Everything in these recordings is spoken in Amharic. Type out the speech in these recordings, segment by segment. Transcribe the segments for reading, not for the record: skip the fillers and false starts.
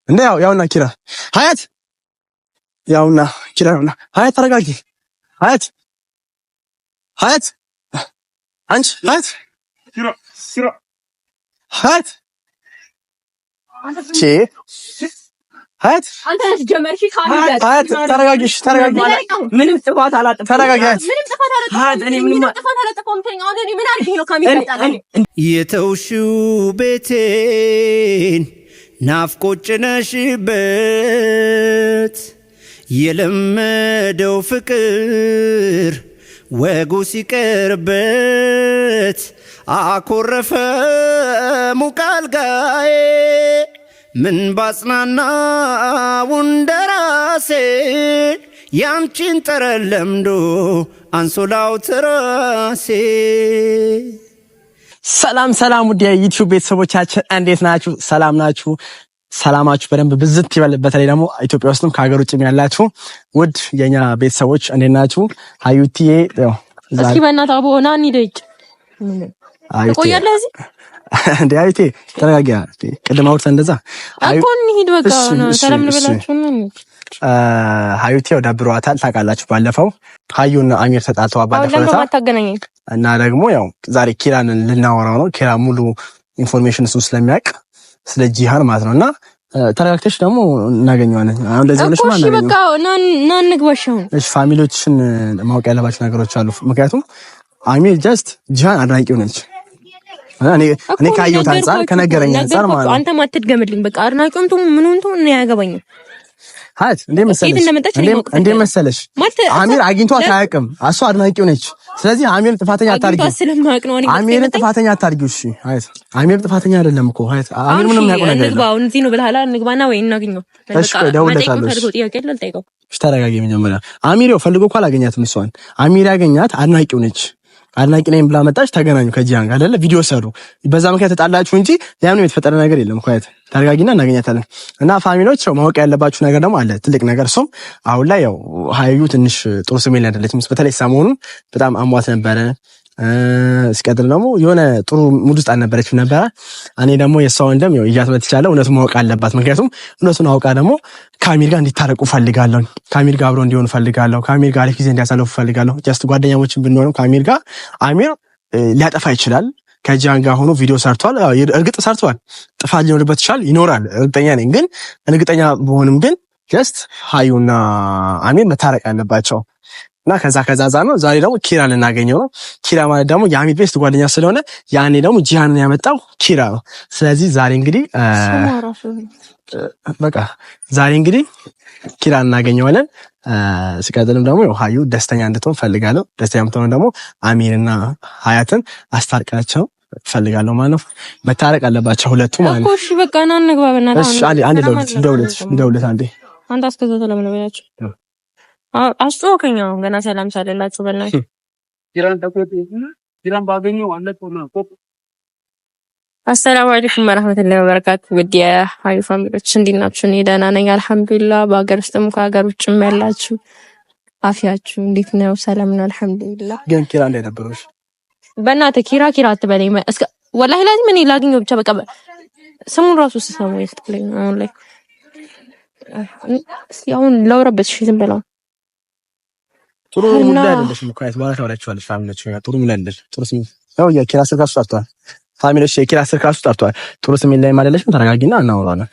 እንዴ ያውና ኪራ ሀያት ያውና ኪራ ያውና ሀያት ተረጋጊ ሀያት አንቺ ሀያት ሀያት አንተ ጀመርሽ ካለ ሀያት ተረጋጊ ምንም ጥፋት አላጠፋም ተረጋጊ ሀያት እኔ ምንም ጥፋት አላጠፋም ተኝ ምን አድርጌ ነው ካሜራ ይጣላል የተውሽው ቤቴን ናፍቆት ጭነሽበት የለመደው ፍቅር ወጉ ሲቀርበት አኮረፈ ሙቃልጋዬ ምን ባጽናናው እንደራሴ ያንቺን ጠረን ለምዶ አንሶላው ትራሴ። ሰላም ውድ የዩቲዩብ ቤተሰቦቻችን እንዴት ናችሁ? ሰላም ናችሁ? ሰላማችሁ በደንብ ብዝት ይበል። በተለይ ደግሞ ኢትዮጵያ ውስጥም ከሀገር ውጭም ያላችሁ ውድ የኛ ቤተሰቦች እንዴት ናችሁ? ሀዩቲዬ እስኪ በእናትህ አቦና እንሂድ። ቆያለህ እዚህ እንዴ? ሀዩቴ ተረጋጊ። ቅድም አውርተን እንደዛ እኮ እንሂድ በቃ ሰላም ልበላችሁ። ሀዩቴ ደብሯታል ታውቃላችሁ። ባለፈው ሀዩና አሚር ተጣልተው ባለፈው እና ደግሞ ያው ዛሬ ኪራን ልናወራው ነው። ኪራ ሙሉ ኢንፎርሜሽን እሱ ስለሚያውቅ ስለ ጂሃን ማለት ነውና ተረጋግተሽ ደግሞ እናገኘዋለን። አሁን እንደዚህ ሆነሽ ማለት ነው። እሺ በቃ ና እንግባሽው። እሺ ፋሚሊዎችን ማወቅ ያለባቸው ነገሮች አሉ። ምክንያቱም አሚር ጀስት ጂሃን አድናቂው ነች። እኔ ካየሁት አንፃር ከነገረኝ አንፃር ማለት ነው። አንተ ማትድገምልኝ በቃ አድናቂውም ምኑን ነው ያገባኝ። ሀያት እንዴ መሰለሽ አሚር አግኝቷት አያውቅም። እሷ አድናቂው ነች። ስለዚህ አሚር ጥፋተኛ አታርጊው። አሚርን ጥፋተኛ አታርጊው። እሺ ሀያት አሚር ጥፋተኛ አይደለም እኮ ሀያት። አሚር ምንም ያውቀው ነገር የለም። እንግባው እዚህ ነው ብለሃል። እንግባና ወይ እናገኘው። እሺ ደውለታለሁ። እሺ ተረጋጊ። መጀመሪያ አሚር ያው ፈልጎ እኮ አላገኛትም። እሷን አሚር ያገኛት አድናቂው ነች። አድናቂ ነኝ ብላ መጣች። ተገናኙ ከጂያን ጋር አይደለ? ቪዲዮ ሰሩ። በዛ ምክንያት ተጣላችሁ እንጂ ያምኑ የተፈጠረ ነገር የለም። ኳየት ተረጋጊና እናገኛታለን። እና ፋሚሊዎች ማወቅ ያለባችሁ ነገር ደግሞ አለ፣ ትልቅ ነገር። እሱም አሁን ላይ ያው ሀዩ ትንሽ ጥሩ ስሜት ላይ አይደለችም። በተለይ ሰሞኑን በጣም አሟት ነበረ። ሲቀጥል ደግሞ የሆነ ጥሩ ሙድ ውስጥ አልነበረችም ነበረ። እኔ ደግሞ የሷ ወንድም ያው ይያት መጥቻለ። እውነቱን ማወቅ አለባት። ምክንያቱም እውነቱን አውቃ ደግሞ ከአሚር ጋር እንዲታረቁ ፈልጋለሁ። ከአሚር ጋር አብረው እንዲሆኑ ፈልጋለሁ። ከአሚር ጋር አሪፍ ጊዜ እንዲያሳልፉ ፈልጋለሁ። ጀስት ጓደኛሞችን ብንሆንም ከአሚር ጋር አሚር ሊያጠፋ ይችላል። ከጂያን ጋር ሆኖ ቪዲዮ ሰርቷል። እርግጥ ሰርቷል። ጥፋት ሊኖርበት ይኖራል፣ እርግጠኛ ነኝ። ግን እርግጠኛ በሆንም ግን ጀስት ሀዩና አሚር መታረቅ ያለባቸው እና ከዛ ነው። ዛሬ ደግሞ ኪራ ልናገኘው ነው። ኪራ ማለት ደግሞ የአሚር ቤስት ጓደኛ ስለሆነ ያኔ ደግሞ ጂሃንን ያመጣው ኪራ ነው። ስለዚህ ዛሬ እንግዲህ ኪራ እናገኘዋለን። ሲቀጥልም ደግሞ ሀዩ ደስተኛ እንድትሆን ፈልጋለሁ። ደስተኛ የምትሆን ደግሞ አሚርና ሀያትን አስታርቃቸው ፈልጋለሁ ማለት ነው። መታረቅ አለባቸው ሁለቱ ማለት ነው። እሺ በቃ ና እንግባበና አንዴ ደውለት አንዴ አንተ አስከዘተ ለምን በያቸው አስጮከኛው ገና ሰላም ሳለላችሁ በእናትህ ኪራን ባገኘው አለቀው ነው። አሰላሙ አለይኩም ወራህመቱላሂ ወበረካቱ። ውድ የሀዩ ፋሚሊዎች እንዴት ናችሁ? እኔ ደህና ነኝ አልሐምዱሊላህ። በሀገር ውስጥም ከሀገር ውጭም ያላችሁ አፊያችሁ እንዴት ነው? ሰላም ነው አልሐምዱሊላህ። ግን ኪራ እንደነበረሽ በእናትህ ኪራ አትበለኝ። እስከ ወላሂ ላዚም እኔ ላገኘው ብቻ በቃ ስሙን ራሱ ስሰሙ ይስጥልኝ። አሁን ላይ አሁን ላውራበት እሺ ዝም ብለው ጥሩ ሙድ ላይ አይደለሽም እኮ አይተህ ባላሽ አውራችኋለሽ። ፋሚሊዎች ጥሩ ሙድ ላይ አይደለሽ። ጥሩ ስሜት ያው የኪራ ስልክ አሱ ጠርቷል። ፋሚሊዎች የኪራ ስልክ አሱ ጠርቷል። ጥሩ ስሜት ላይ አይደለሽም። ተረጋጊና እናወራለን።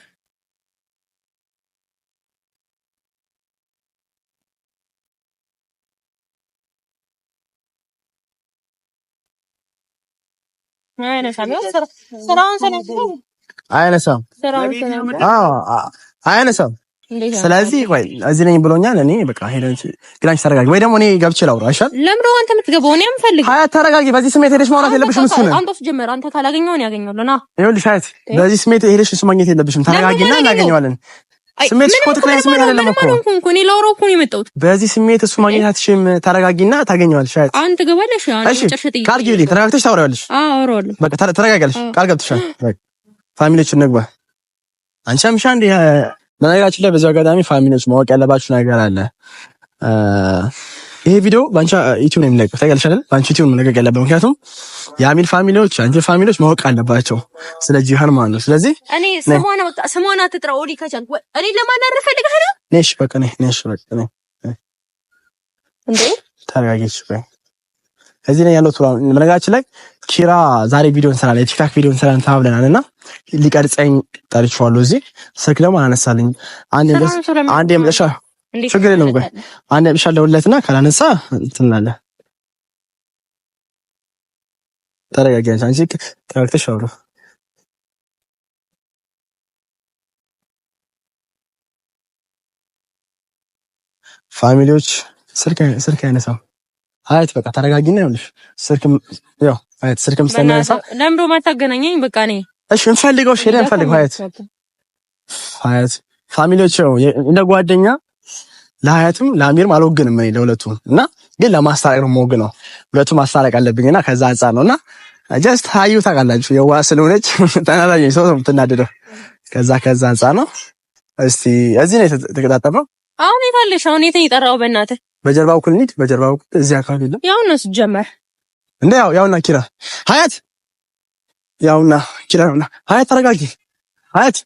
አይነሳም። ስለዚህ ቆይ እዚህ ነኝ ብሎኛል። እኔ በቃ ሄደን ግላንች ተረጋጊ፣ ወይ ደግሞ እኔ ገብቼ ላውራ አይሻል? ለምን አንተ የምትገባው? እኔ የምፈልግ ሀያት ተረጋጊ። በዚህ ስሜት ሄደሽ ማውራት የለብሽም። እሱ ነው አንተ ጀመር። አንተ ካላገኘው እኔ ያገኘዋለሁ። ና ይኸውልሽ ሀያት በዚህ ስሜት ሄደሽ እሱ ማግኘት የለብሽም። ተረጋጊና እናገኘዋለን። ስሜት እኮ ትክክለኛ ስሜት አይደለም እኮ እኔ ላውራው እኮ ነው የመጣሁት። በዚህ ስሜት እሱ ማግኘት አትችይም። ተረጋጊና ታገኘዋለሽ። ሀያት አንተ ገባለሽ። እሺ ቃል ግቢልኝ። ተረጋግተሽ ታወሪዋለሽ። አወራዋለሁ። በቃ ተረጋጋለሽ። ቃል ገብተሻል። ፋሚሊዎች እንግባ። አንቺ አምሻ እንደ በነገራችን ላይ በዚህ አጋጣሚ ፋሚሊዎች ማወቅ ያለባችሁ ነገር አለ። ይሄ ቪዲዮ ባንቺ ዩቲዩብ ነው የሚለቀው ታውቂያለሽ አይደል? ባንቺ ዩቲዩብ ነው መለቀቅ ያለበት። ምክንያቱም የአሚር ፋሚሊዎች አንቺ ፋሚሊዎች ማወቅ አለባቸው ስለ ጂሃን ማለት ነው። ስለዚህ እኔ ስሟን አትጥራው ኦሊ ከቻልክ እኔ ለማናረፍ ፈልገህ ነው? ነሽ በቃ ነሽ በቃ ነኝ እንዴ ታረጋግሽ በቃ እዚህ ነው ያለው። በነገራችን ላይ ኪራ ዛሬ ቪዲዮ እንሰራለን፣ የቲክታክ ቪዲዮ እንሰራለን ተባብለናልና ሊቀርጸኝ ጠርቼዋለሁ። እዚህ ስልክ ደግሞ አነሳልኝ። አንዴ መጨረሻ ችግር የለውም። ቆይ አንዴ ብቻ ደውልለትና ካላነሳ እንትን አለ። ተረጋጊ አንቺ ተረጋግተሽ አውሩ። ፋሚሊዎች ስልክ አይነሳም። አያት በቃ ተረጋጊና ይኸውልሽ ያው አያት ስልክም ስለማያነሳ ለምዶ ማታገናኘኝ በቃ ነኝ። እሺ እንፈልገው ሼር እንፈልገው አያት ፋሚሊዎች እንደ ጓደኛ ለሀያትም ለአሚርም አልወግንም እኔ ለሁለቱም እና ግን ለማስታረቅ ነው የምወግነው። ሁለቱም ማስታረቅ አለብኝና ከዛ አንፃር ነውና ጀስት ሀዩ ታውቃላችሁ የዋ ስለሆነች ተናዳጅ ሰው የምትናደደው ከዛ አንፃር ነው። እስቲ እዚህ ነው የተቀጣጠመው። አሁን የታለሽ? አሁን የት ይጠራው? በእናትህ በጀርባው ኩል እንሂድ። በጀርባው እዚህ አካባቢ የለም። ያው ነው ሲጀመር እንዴ ያውና ኪራ ሀያት ያውና ኪራ ነውና ሀያት ተረጋጊ። ሀያት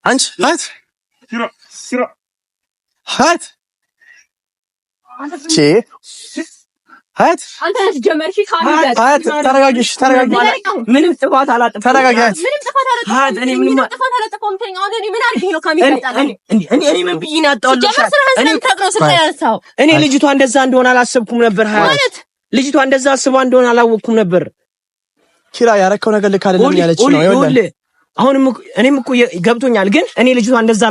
አንቺ ኪራ ሀያት ሀያት አንተ ጀመርሽ ካሚዳት ሀያት ተረጋጊ። ምንም ጥፋት አላጠፋም። ተረጋጊ ምንም ጥፋት አላጠፋም። ሀያት እኔ ምንም ጥፋት አላጠፋም። ተኛው እኔ ምን አድርጌ ነው ካሚዳት? እኔ ምን ብዬ ነው ያጣሁልሽ? እኔ ልጅቷ እንደዛ እንደሆነ አላሰብኩም ነበር። ሀያት ልጅቷ እንደዛ አስባ እንደሆነ አላወቅኩም ነበር። ኪራ ያረከው ነገር ልክ አይደለም ያለች ነው ይኸውልህ። አሁንም እኔም እኮ ገብቶኛል፣ ግን እኔ ልጅቷ እንደዛ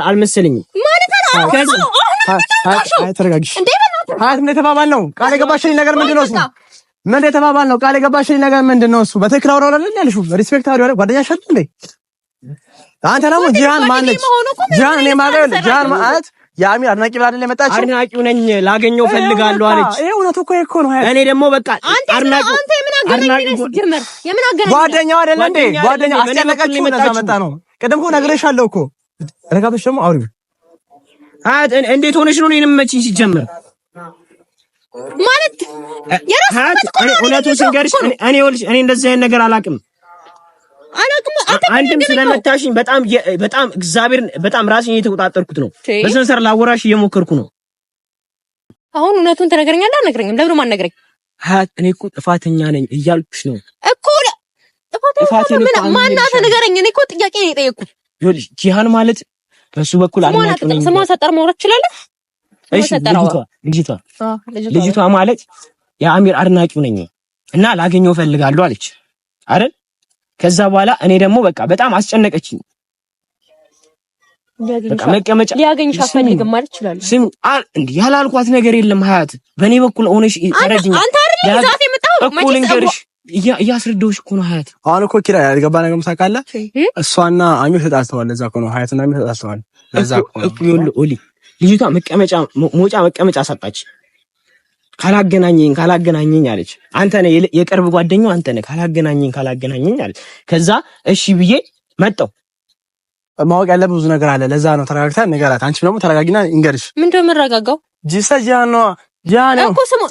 አልመሰለኝም ማለት ነው። ሀያት ተረጋጊ። ሀያት ምን ተባባልነው? ቃል የገባሽልኝ ነገር ምንድነው? እሱ ምን ተባባልነው? ቃል የገባሽልኝ ነገር ምንድነው? እሱ በትክክል አውራው አይደል ያልሽው? ሪስፔክት አውራው አይደል? ጓደኛሽ አይደል እንዴ? አንተ ደግሞ ጂሃን ማነች? ጂሃን እኔ ማለት ጂሃን ማለት የአሚር አድናቂ ብላ አይደል የመጣችው? አድናቂው ነኝ ላገኘው ፈልጋለሁ አለች። ይሄ እውነቱ እኮ ነው። ሀያት እኔ ደግሞ በቃ አድናቂ አንተ ምን አገናኘሽ? ጀመር የምን አገናኘሽ? ጓደኛው አይደል እንዴ? ጓደኛው አስጨነቀችው ለዛ መጣ ነው። ቀደም እኮ ነግሬሻለሁ እኮ ረጋብሽ ደግሞ አውሪ። ሀያት እንዴት ሆነሽ ነው እኔንም መችኝ ሲጀመር ማለት የራስ እውነቱን ስንገርሽ እኔ እንደዚህ አይነት ነገር አላውቅም። አንድም ስለመታሽኝ በጣም እግዚአብሔርን በጣም ራሴን እየተቆጣጠርኩት ነው። በስነ ስርዓት ላወራሽ እየሞከርኩ ነው። አሁን እውነቱን ትነግረኛለህ? አልነግረኝም። ለምን ማን ነገረኝ? ሀያት እኔ እኮ ጥፋተኛ ነኝ እያልኩሽ ነው እኮ። ጥፋተኛ ማናት? ንገረኝ። እኔ እኮ ጥያቄ ነው የጠየቅኩት። ይኸውልሽ ጂሃን ማለት በሱ በኩል አድናቂ ነኝ። ስሟን ሰጠር ማውራት ትችላለህ? እሺ ልጅቷ ማለት የአሚር አድናቂው ነኝ እና ላገኘው ፈልጋለሁ አለች አይደል? ከዛ በኋላ እኔ ደግሞ በቃ በጣም አስጨነቀችኝ። በቃ መቀመጫ ሊያገኝሽ አፈልግም ማለት ይችላል። ስም እንዴ ያላልኳት ነገር የለም ሀያት። በእኔ በኩል ሆነሽ ተረጅኝ። አንተ አይደል ዛት የመጣው እኮ ልንገርሽ፣ እያስረዳሁሽ እኮ ነው ሀያት። አሁን እኮ ኪራ ያልገባ ነገር ታውቃለህ? እሷና አሚር ተጣልተዋል። ለዛ እኮ ነው ሀያትና አሚር ተጣልተዋል። ለዛ እኮ ነው ኦሊ ልጅቷ መቀመጫ ሰጣች። ካላገናኘኝ አለች። አንተ ነህ የቅርብ ጓደኛው አንተ ነህ። ካላገናኘኝ አለች። ከዛ እሺ ብዬ መጣሁ። ማወቅ ያለብህ ብዙ ነገር አለ። ለዛ ነው ተረጋግታ ንገራት። አንቺ ደግሞ ተረጋጊና እንገርሽ። ምንድነው የምረጋጋው? ጂሳጂያኖ እኮ ስሙ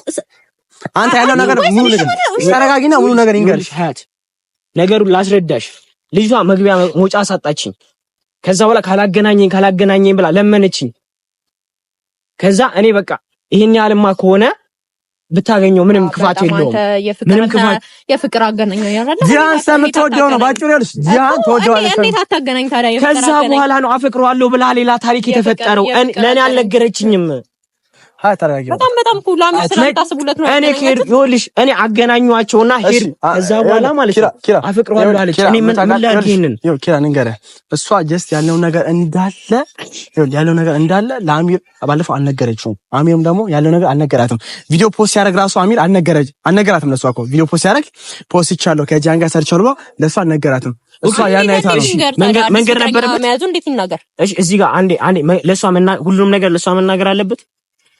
አንተ ያለው ነገር ሙሉ ነገር ተረጋጊና ሙሉ ነገር እንገርሽ። ሀያት ነገሩን ላስረዳሽ። ልጅቷ መግቢያ መውጫ ሰጣችኝ። ከዛ በኋላ ካላገናኘኝ ብላ ለመነችኝ። ከዛ እኔ በቃ ይሄን ያህልማ ከሆነ ብታገኘው ምንም ክፋት የለውም። ምንም ክፋት የፍቅር አገናኘው ያራዳ ጂሃን ሰምተወደው ነው ባጭሩ ያልሽ። ጂሃን ተወደዋለሽ። እንዴት አታገናኝ ታዲያ? ከዛ በኋላ ነው አፈቅረዋለሁ ብላ ሌላ ታሪክ የተፈጠረው። ለኔ አልነገረችኝም። በጣም ኩላም ስለታስቡለት ነው። እኔ ይኸውልሽ እኔ አገናኙዋቸውና ሄድ ከዛ በኋላ ማለት ነው አፈቅረዋለሁ አለች። እኔ ምን ላድርግ? ይሄንን ይኸው ኪራ ንገረህ። እሷ ጀስት ያለው ነገር እንዳለ ለአሚር ባለፈው አልነገረችውም። አሚርም ደግሞ ያለው ነገር አልነገራትም። ቪዲዮ ፖስት ሲያደርግ ራሱ አሚር አልነገራትም። ለሷ እኮ ቪዲዮ ፖስት ሲያደርግ ፖስት ይቻለው ከጃን ጋር ሰርቻለሁ ብሎ ለሷ አልነገራትም። እሷ ያን አይታ ነው መንገር ነበረበት። መያዙ እንዴት ይናገር? እሺ እዚህ ጋር አንዴ ለሷ ሁሉንም ነገር ለሷ መናገር አለበት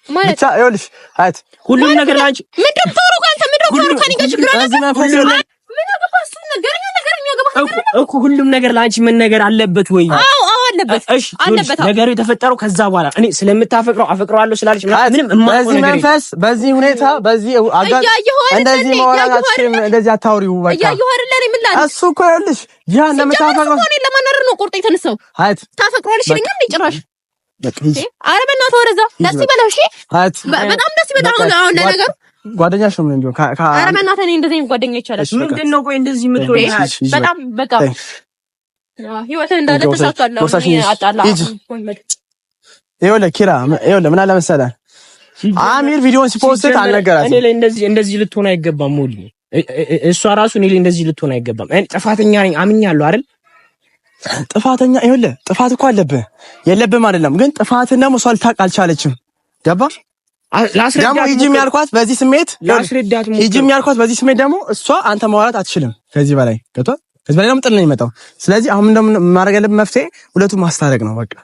ማለት ነው። ይኸውልሽ ሀያት ሁሉም ነገር ላንቺ ምንድን ነው ካንተ ምንድን ነው ከኔ ጋር ችግር አለ? ምን አገባሽ? ነገር እኮ ሁሉም ነገር ላንቺ ምን ነገር አለበት ወይ? አዎ አለ። አለበት ነገሩ የተፈጠረው ከዛ በኋላ እኔ ስለምታፈቅረው አፈቅረዋለሁ ስላለች ምንም በዚህ መንፈስ በዚህ ሁኔታ በዚህ እንደዚህ ማውራታችን እንደዚህ አታውሪው በቃ እያየሁ አይደለ እኔ ምን ላድርግ እሱ እኮ ይኸውልሽ ያ እንደምታፈቅረው እኔ ለማናር ነው ቁርጥ የተነሳው አት ታፈቅረዋለሽ ይለኛል እንዴ ጭራሽ ኧረ በእናትህ ወደዛ ደስ ይበለው እሺ በጣም ደስ ይበለው አሁን ለነገሩ ጓደኛሽ ነው እንዴ ኧረ በእናትህ እኔ እንደዚህ ጓደኛ ይቻላል ምንድነው ቆይ እንደዚህ የምትሆኝ በጣም በቃ ህይወትን እንዳለ ተሳካለሁ አጣላ ይኸውልህ ኪራ ይኸውልህ ምን አለ መሰለህ አሚር ቪዲዮን ሲፖስት አልነገራትም እኔ ላይ እንደዚህ ልትሆን አይገባም ሞሊ እሷ ራሱ እኔ ላይ እንደዚህ ልትሆን አይገባም እኔ ጥፋተኛ ነኝ አምኛለሁ አይደል ጥፋተኛ ይኸውልህ ጥፋት እኮ አለብህ የለብህም አይደለም ግን ጥፋትን ደግሞ እሷ ልታውቅ አልቻለችም ገባህ ደግሞ ሂጂም ያልኳት በዚህ ስሜት ሂጂም ያልኳት በዚህ ስሜት ደግሞ እሷ አንተ ማውራት አትችልም ከዚህ በላይ ገብቶሃል ከዚህ በላይ ደግሞ ጥል ነው የሚመጣው ስለዚህ አሁን ደግሞ ማድረግ ያለብን መፍትሄ ሁለቱም ማስታረቅ ነው በቃ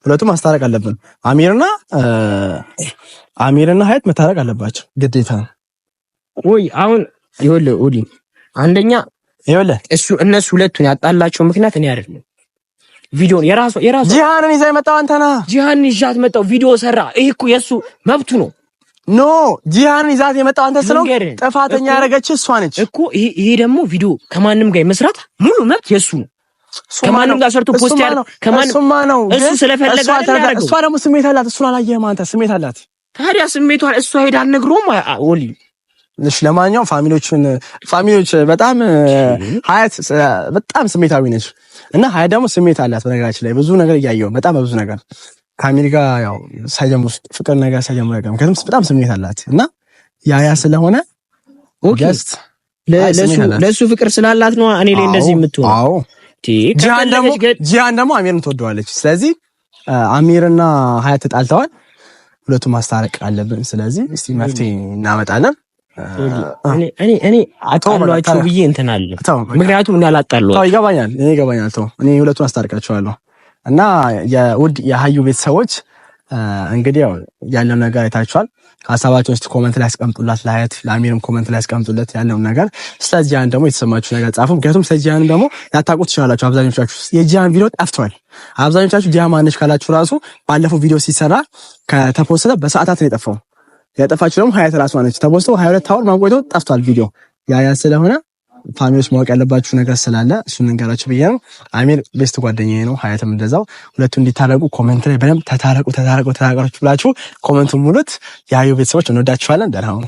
ሁለቱም ማስታረቅ አለብን አሚርና ሀያት መታረቅ አለባቸው ግዴታ ነው ወይ አሁን ይኸውልህ ኦዲ አንደኛ ይኸውልህ እነሱ ሁለቱን ያጣላቸው ምክንያት እኔ አይደለም ቪዲዮን የራሱ ጂሃንን ይዘህ የመጣው አንተ ነህ ጂሃንን ይዣት መጣው ቪዲዮ ሰራ ይሄ እኮ የሱ መብቱ ነው ኖ ጂሃንን ይዛት የመጣው አንተ ስለሆንክ ጥፋተኛ ያደረገች እሷ ነች እኮ ይሄ ደግሞ ቪዲዮ ከማንም ጋር መስራት ሙሉ መብት የሱ ነው ከማንም ጋር ሰርቶ ፖስት ያለው ከማንም ነው እሱ ስለፈለገ አይደለም እሷ ደግሞ ስሜት አላት እሱን አላየህም አንተ ስሜት አላት ታዲያ ስሜቷን እሷ ሄዳ አልነግሮም ወሊ እሺ ለማንኛውም ፋሚሊዎች በጣም ሀያት በጣም ስሜታዊ ነች እና ሀያት ደግሞ ስሜት አላት በነገራችን ላይ ብዙ ነገር እያየሁ በጣም በብዙ ነገር ካሚል ጋር ያው ሳይጀምሩ ፍቅር ነገር ሳይጀምሩ ነገር ምክንያቱም በጣም ስሜት አላት እና ያ ስለሆነ ጀስት ለሱ ፍቅር ስላላት ነው እኔ ላይ እንደዚህ የምትሆነው አዎ ጂሃን ደግሞ አሚርን ትወደዋለች ስለዚህ አሚርና ሀያት ተጣልተዋል ሁለቱም ማስታረቅ አለብን ስለዚህ እስቲ መፍትሄ እናመጣለን እኔ አጣሏቸው ብዬ እንትን አለ ምክንያቱም እኔ አላጣሏቸው ይገባኛል እኔ ሁለቱን አስታርቃቸዋለሁ እና የውድ የሀዩ ቤተሰቦች እንግዲህ ያው ያለው ነገር አይታችኋል ሐሳባችሁን እስቲ ኮሜንት ላይ አስቀምጡላት ለሀያት ለአሚርም ኮሜንት ላይ አስቀምጡለት ያለውን ነገር ስለዚህ ያን ደግሞ የተሰማችሁ ነገር ጻፉ ምክንያቱም ስለዚህ ያን ደግሞ ያታውቁት ትችላላችሁ አብዛኞቻችሁ የጂያን ቪዲዮ ጠፍቷል አብዛኞቻችሁ ጂያን ማነሽ ካላችሁ ራሱ ባለፈው ቪዲዮ ሲሰራ ከተፖስተ በሰዓታት ነው የጠፋው ያጠፋችሁ ደግሞ ሀያት ራሷ ነች ተፖስቶ 22 አወር ማቆይቶ ጠፍቷል ቪዲዮ ያ ስለሆነ ፋሚሊዎች ማወቅ ያለባችሁ ነገር ስላለ እሱን እንገራችሁ ብዬ ነው አሚር ቤስት ጓደኛዬ ነው ሀያትም እንደዛው ሁለቱ እንዲታረቁ ኮሜንት ላይ በደንብ ተታረቁ ብላችሁ ኮሜንቱን ሙሉት የሀዩ ቤተሰቦች እንወዳችኋለን ደህና ሁኑ